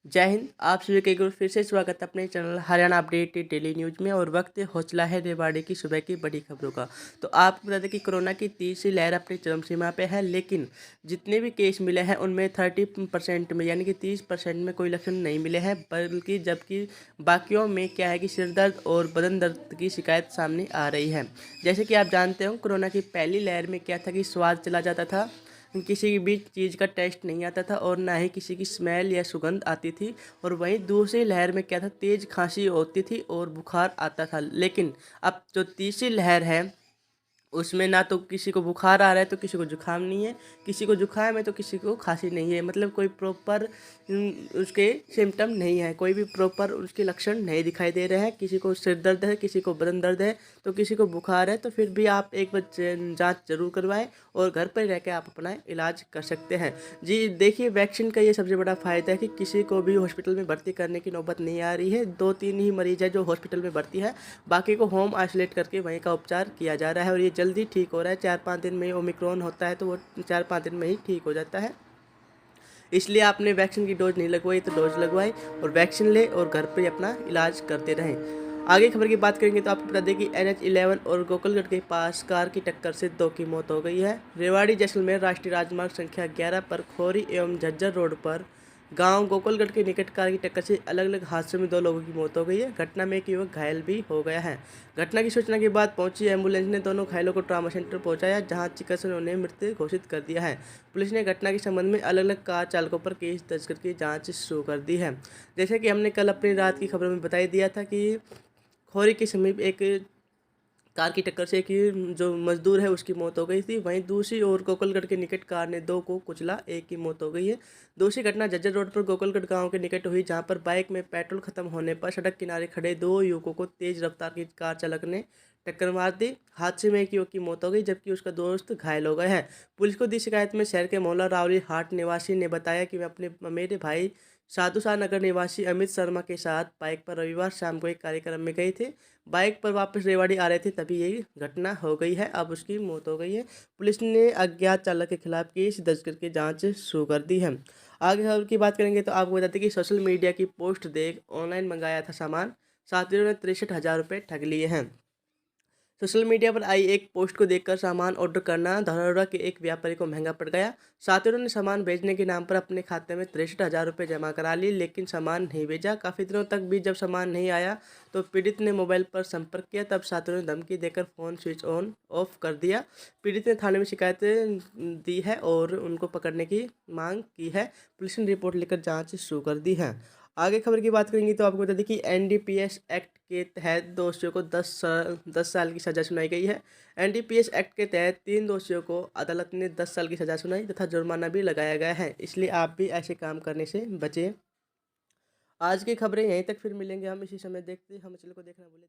जय हिंद। आप सभी का एक बार फिर से स्वागत है अपने channel Haryana update daily news में। और वक्त हौसला है रेवाड़ी की सुबह की बड़ी खबरों का। तो आपको बता दें कि कोरोना की तीसरी लहर अपनी चरम सीमा पे है, लेकिन जितने भी केस मिले हैं उनमें 30% में यानी कि 30% में कोई लक्षण नहीं मिले हैं, बल्कि जबकि बाकियों में क्या है कि सिर दर्द और बदन दर्द की शिकायत सामने आ रही है। जैसे कि आप जानते हो, कोरोना की पहली लहर में क्या था कि स्वाद चला जाता था, किसी भी चीज़ का टेस्ट नहीं आता था और ना ही किसी की स्मेल या सुगंध आती थी। और वहीं दूसरी लहर में क्या था, तेज़ खांसी होती थी और बुखार आता था। लेकिन अब जो तीसरी लहर है उसमें ना तो किसी को बुखार आ रहा है तो किसी को जुकाम नहीं है, किसी को जुकाम है तो किसी को खांसी नहीं है। मतलब कोई प्रॉपर उसके सिम्टम नहीं है, कोई भी प्रॉपर उसके लक्षण नहीं दिखाई दे रहे हैं। किसी को सिर दर्द है, किसी को बदन दर्द है, तो किसी को बुखार है। तो फिर भी आप एक बार जांच जरूर करवाएं और घर पर रह के आप अपना इलाज कर सकते हैं। जी देखिए, वैक्सीन का ये सबसे बड़ा फ़ायदा है कि किसी को भी हॉस्पिटल में भर्ती करने की नौबत नहीं आ रही है। 2-3 ही मरीज़ है जो हॉस्पिटल में भर्ती है, बाकी को होम आइसोलेट करके वहीं का उपचार किया जा रहा है और ये जल्दी ठीक हो रहा है। 4-5 दिन में ओमिक्रॉन होता है तो वो 4-5 दिन में ही ठीक हो जाता है। इसलिए आपने वैक्सीन की डोज नहीं लगवाई तो डोज लगवाई और वैक्सीन ले और घर पर अपना इलाज करते रहें। आगे खबर की बात करेंगे तो आपको बता दें कि NH11 और गोकुलगढ़ के पास कार की टक्कर से 2 की मौत हो गई है। रेवाड़ी जैसलमेर राष्ट्रीय राजमार्ग संख्या 11 पर खोरी एवं झज्जर रोड पर गांव गोकुलगढ़ के निकट कार की टक्कर से अलग अलग हादसों में 2 लोगों की मौत हो गई है। घटना में एक युवक घायल भी हो गया है। घटना की सूचना के बाद पहुंची एम्बुलेंस ने दोनों घायलों को ट्रॉमा सेंटर पहुंचाया, जहां चिकित्सकों ने मृत घोषित कर दिया है। पुलिस ने घटना के संबंध में अलग अलग कार चालकों पर केस दर्ज करके जांच शुरू कर दी है। जैसे कि हमने कल अपनी रात की खबरों में बताई दिया था कि खोरी के समीप एक कार की टक्कर से एक ही जो मजदूर है उसकी मौत हो गई थी। वहीं दूसरी ओर गोकुलगढ़ के निकट कार ने 2 को कुचला, एक की मौत हो गई है। दूसरी घटना जज्जर रोड पर गोकुलगढ़ गांव के निकट हुई, जहां पर बाइक में पेट्रोल खत्म होने पर सड़क किनारे खड़े 2 युवकों को तेज रफ्तार की कार चालक ने टक्कर मार दी। हादसे में एक युवक की मौत हो गई जबकि उसका दोस्त घायल हो गया है। पुलिस को दी शिकायत में शहर के मोहल्ला रावली हाट निवासी ने बताया कि मेरे भाई साधुशाह नगर निवासी अमित शर्मा के साथ बाइक पर रविवार शाम को एक कार्यक्रम में गए थे। बाइक पर वापस रेवाड़ी आ रहे थे, तभी यही घटना हो गई है। अब उसकी मौत हो गई है। पुलिस ने अज्ञात चालक के खिलाफ केस दर्ज करके जांच शुरू कर दी है। आगे खबर की बात करेंगे तो आपको बताते हैं कि सोशल मीडिया की पोस्ट देख ऑनलाइन मंगाया था सामान, साथियों ने 63,000 रुपये ठग लिए हैं। सोशल मीडिया पर आई एक पोस्ट को देखकर सामान ऑर्डर करना धनौरा के एक व्यापारी को महंगा पड़ गया। साथियों ने सामान भेजने के नाम पर अपने खाते में 63,000 रुपये जमा करा लिए, लेकिन सामान नहीं भेजा। काफ़ी दिनों तक भी जब सामान नहीं आया तो पीड़ित ने मोबाइल पर संपर्क किया, तब साथियों ने धमकी देकर फ़ोन स्विच ऑन ऑफ कर दिया। पीड़ित ने थाने में शिकायत दी है और उनको पकड़ने की मांग की है। पुलिस ने रिपोर्ट लेकर जाँच शुरू कर दी है। आगे खबर की बात करेंगे तो आपको बता दें कि NDPS एक्ट के तहत दोषियों को 10 साल की सज़ा सुनाई गई है। NDPS एक्ट के तहत 3 दोषियों को अदालत ने 10 साल की सज़ा सुनाई तथा जुर्माना भी लगाया गया है। इसलिए आप भी ऐसे काम करने से बचें। आज की खबरें यहीं तक, फिर मिलेंगे हम इसी समय। देखते हम चैनल को देखना भूलें।